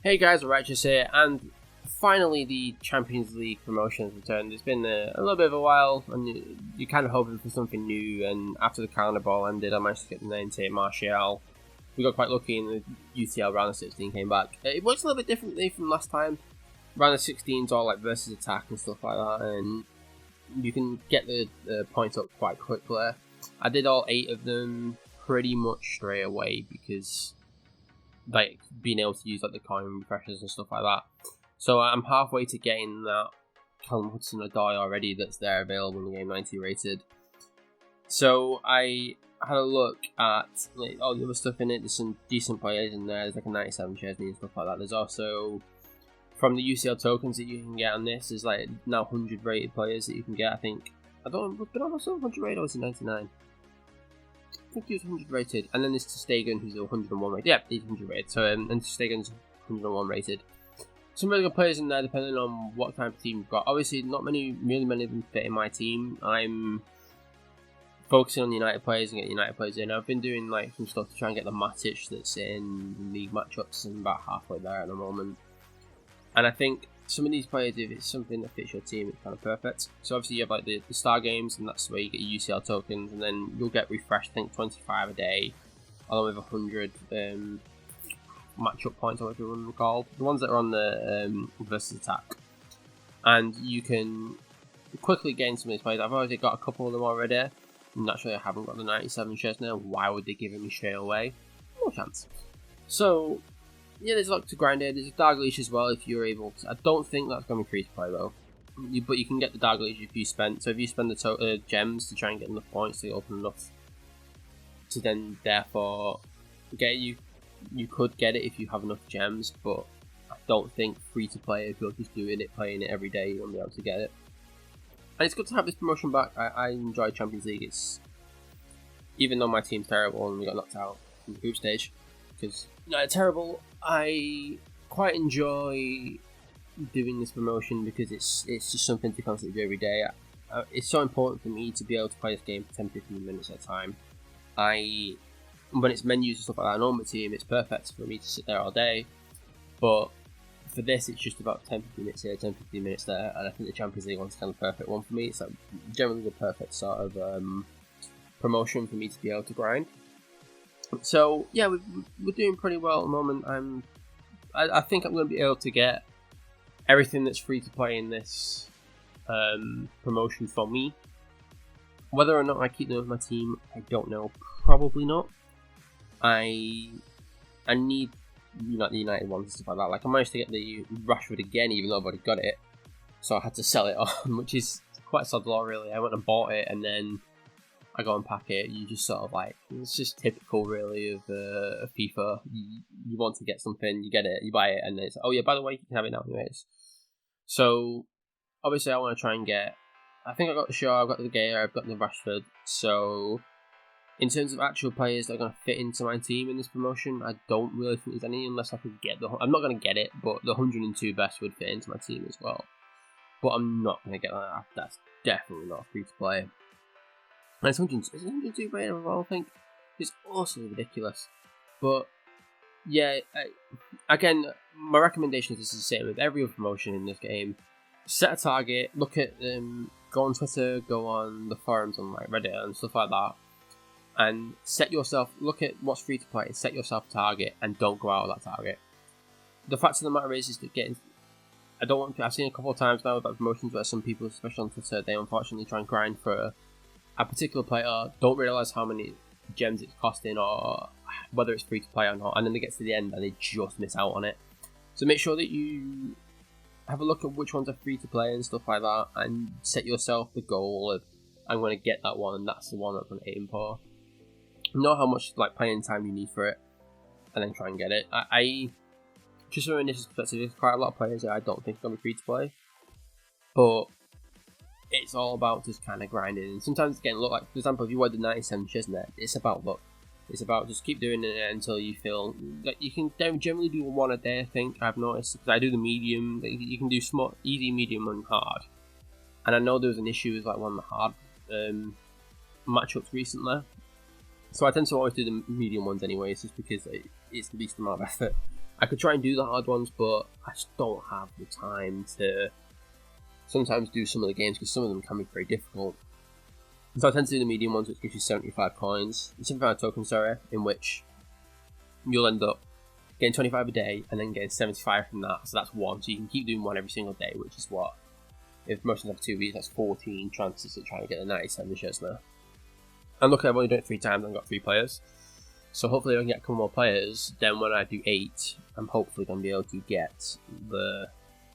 Hey guys, Righteous here, and finally the Champions League promotion has returned. It's been a little bit of a while, and you're kind of hoping for something new, and after the calendar ball ended, I managed to get the 98 Martial. We got quite lucky in the UCL round of 16 came back. It works a little bit differently from last time. Round of 16's all like versus attack and stuff like that, and you can get the points up quite quickly. I did all 8 of them pretty much straight away because like being able to use like the coin refreshers and stuff like that. So I'm halfway to getting that Callum Hudson-Odoi already that's there available in the game, 90 rated. So I had a look at like all the other stuff in it. There's some decent players in there. There's like a 97 Chesney and stuff like that. There's also from the UCL tokens that you can get on this. There's like now 100 rated players that you can get. I think I don't know, but almost 100 rated or was it 99? I think he was 100 rated, and then there's Stegen who's 101 rated. Yeah, he's 100 rated. So and Stegen's 101 rated. Some really good players in there, depending on what type of team you've got. Obviously, not really many of them fit in my team. I'm focusing on the United players and getting United players in. I've been doing like some stuff to try and get the Matic that's in league matchups, and about halfway there at the moment. And I think some of these players, if it's something that fits your team, it's kind of perfect. So obviously you have like the star games, and that's where you get your UCL tokens, and then you'll get refreshed, I think 25 a day, along with 100 matchup points, or whatever you want them called. The ones that are on the versus attack. And you can quickly gain some of these players. I've already got a couple of them already. Naturally I haven't got the 97 shares now. Why would they give it me straight away? No chance. So yeah, there's a lot to grind here. There's a Dark Leash as well if you're able to. I don't think that's going to be free to play though. But you can get the Dark Leash if you spend. So if you spend the gems to try and get enough points to open enough to then therefore get you could get it if you have enough gems. But I don't think free to play, if you're just doing it, playing it every day, you won't be able to get it. And it's good to have this promotion back. I enjoy Champions League. It's even though my team's terrible and we got knocked out in the group stage because terrible. I quite enjoy doing this promotion because it's just something to constantly do every day. It's so important for me to be able to play this game for 10-15 minutes at a time. When it's menus and stuff like that, I know my team, it's perfect for me to sit there all day. But for this, it's just about 10-15 minutes here, 10-15 minutes there, and I think the Champions League one's kind of the perfect one for me. It's like generally the perfect sort of promotion for me to be able to grind. So yeah, we're doing pretty well at the moment. I think I'm going to be able to get everything that's free to play in this promotion for me. Whether or not I keep them with my team, I don't know. Probably not. I need the United ones and stuff like that. Like I managed to get the Rashford again, even though I've already got it. So I had to sell it on, which is quite a sad law, really. I went and bought it, and then I go and pack it. You just sort of like, it's just typical really of FIFA. You want to get something, you get it, you buy it, and then it's, oh yeah, by the way, you can have it now anyways. So obviously I want to try and get, I think I got the Shaw, I've got the Gea, I've got the Rashford. So in terms of actual players that are going to fit into my team in this promotion, I don't really think there's any unless I could get I'm not going to get it, but the 102 best would fit into my team as well. But I'm not going to get that. That's definitely not free to play. And it's 102 rated overall, I think. It's also ridiculous. But yeah, again, my recommendation is the same with every other promotion in this game. Set a target, look at go on Twitter, go on the forums on like Reddit and stuff like that, and look at what's free to play and set yourself a target and don't go out of that target. The fact of the matter is that I've seen a couple of times now about promotions where some people, especially on Twitter, they unfortunately try and grind for a particular player, don't realise how many gems it's costing or whether it's free to play or not, and then they get to the end and they just miss out on it. So make sure that you have a look at which ones are free to play and stuff like that, and set yourself the goal of, I'm going to get that one, and that's the one I'm going to aim for. Know how much like playing time you need for it, and then try and get it. I just from an initial perspective, there's quite a lot of players that I don't think are going to be free to play, but it's all about just kind of grinding. And sometimes it's getting luck. Like for example, if you were the 97 Chesney, it's about luck. It's about just keep doing it until you feel like you can generally do one a day. I think I've noticed because I do the medium. You can do small, easy, medium, and hard. And I know there was an issue with like one of the hard matchups recently. So I tend to always do the medium ones anyways, just because it's the least amount of effort. I could try and do the hard ones, but I just don't have the time to sometimes do some of the games because some of them can be very difficult. So I tend to do the medium ones, which gives you 75 coins, 75 tokens, sorry, in which you'll end up getting 25 a day and then getting 75 from that. So that's one. So you can keep doing one every single day, which is what, if most of them have 2 weeks, that's 14 chances to try and get the 97 shares now. And look, I've only done it 3 times and got 3 players. So hopefully I can get a couple more players. Then when I do 8, I'm hopefully going to be able to get the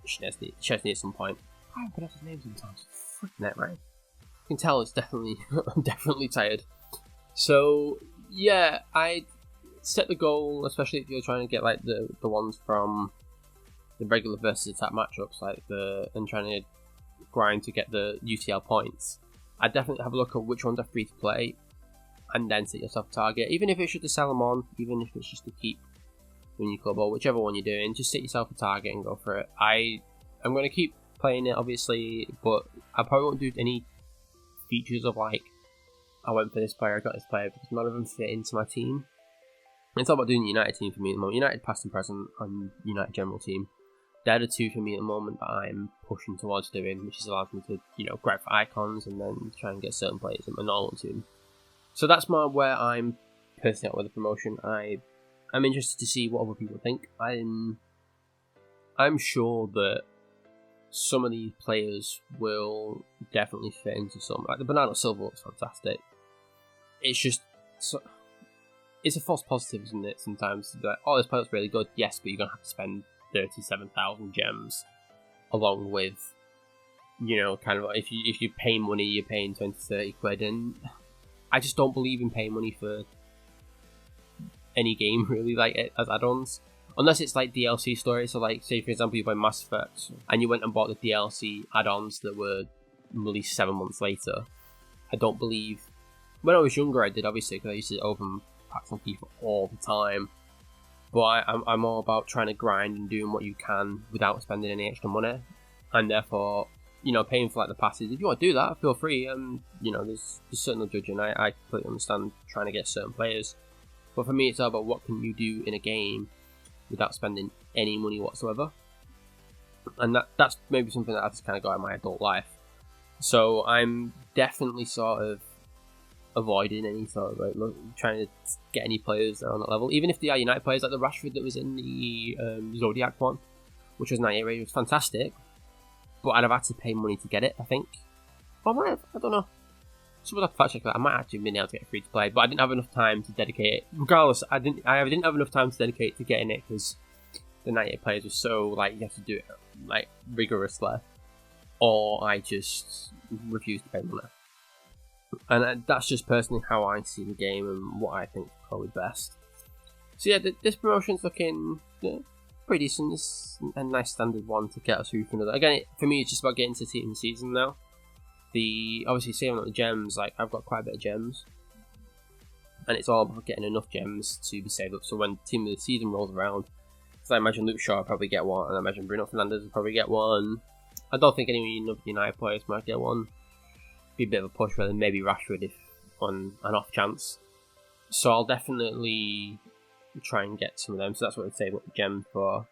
Chesney at some point. I don't pronounce his name sometimes. Freaking that, right? You can tell it's definitely, I'm definitely tired. So yeah, I set the goal, especially if you're trying to get like the ones from the regular versus attack matchups, like and trying to grind to get the UTL points. I definitely have a look at which ones are free to play, and then set yourself a target. Even if it's just to sell them on, even if it's just to keep in your club or whichever one you're doing, just set yourself a target and go for it. I'm going to keep playing it, obviously, but I probably won't do any features of like, I went for this player, I got this player, because none of them fit into my team. It's all about doing the United team for me at the moment. United past and present, and United general team. They're the 2 for me at the moment that I'm pushing towards doing, which is allows me to, grab for icons and then try and get certain players in my normal team. So that's where I'm personally at with the promotion. I'm interested to see what other people think. I'm sure that some of these players will definitely fit into some. Like the Bernardo Silva looks fantastic. It's just, it's a false positive, isn't it? Sometimes that this player looks really good. Yes, but you're gonna have to spend 37,000 gems, along with, kind of if you pay money, you're paying 20-30 quid, and I just don't believe in paying money for any game really, like as add-ons. Unless it's like DLC stories, so like, say for example you buy Mass Effect, and you went and bought the DLC add-ons that were released 7 months later. I don't believe... When I was younger I did, obviously, because I used to open packs on FIFA all the time. But I'm all about trying to grind and doing what you can without spending any extra money. And therefore, paying for like the passes, if you want to do that, feel free. There's certainly no judging. I completely understand trying to get certain players. But for me, it's all about what can you do in a game without spending any money whatsoever. And that's maybe something that I've just kind of got in my adult life. So I'm definitely sort of avoiding any sort of like trying to get any players that are on that level. Even if they are United players, like the Rashford that was in the Zodiac one, which was 98 rated, was fantastic. But I'd have had to pay money to get it, I think. Or I might have, I don't know. Someone have to fact check that. I might actually have been able to get it free to play, but I didn't have enough time to dedicate it. Regardless, I didn't have enough time to dedicate to getting it because the 98 players were so like you have to do it like rigorously, or I just refused to pay money. And that's just personally how I see the game and what I think is probably best. So yeah, this promotion's looking pretty decent. It's a nice standard one to get us through for another. Again, for me, it's just about getting to the team season now. Obviously saving up the gems, like I've got quite a bit of gems, and it's all about getting enough gems to be saved up. So when team of the season rolls around, because I imagine Luke Shaw will probably get one, and I imagine Bruno Fernandes will probably get one. I don't think any of the United players might get one. Be a bit of a push, rather than maybe Rashford if on an off chance. So I'll definitely try and get some of them. So that's what I'd save up the gems for.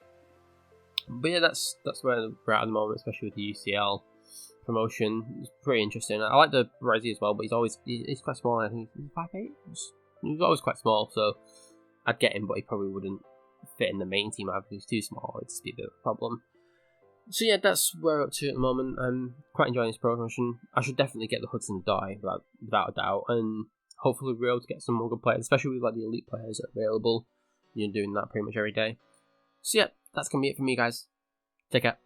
But yeah, that's where we're at the moment, especially with the UCL promotion. It's pretty interesting. I like the Resi as well, but he's quite small. I think he's 5'8". He's always quite small, so I'd get him, but he probably wouldn't fit in the main team either. He's too small. It'd be a bit of a problem. So yeah, that's where we're up to at the moment. I'm quite enjoying this promotion. I should definitely get the Hudson die without a doubt, and hopefully we're able to get some more good players, especially with like the elite players that are available. You're doing that pretty much every day. So yeah, that's gonna be it for me, guys. Take care.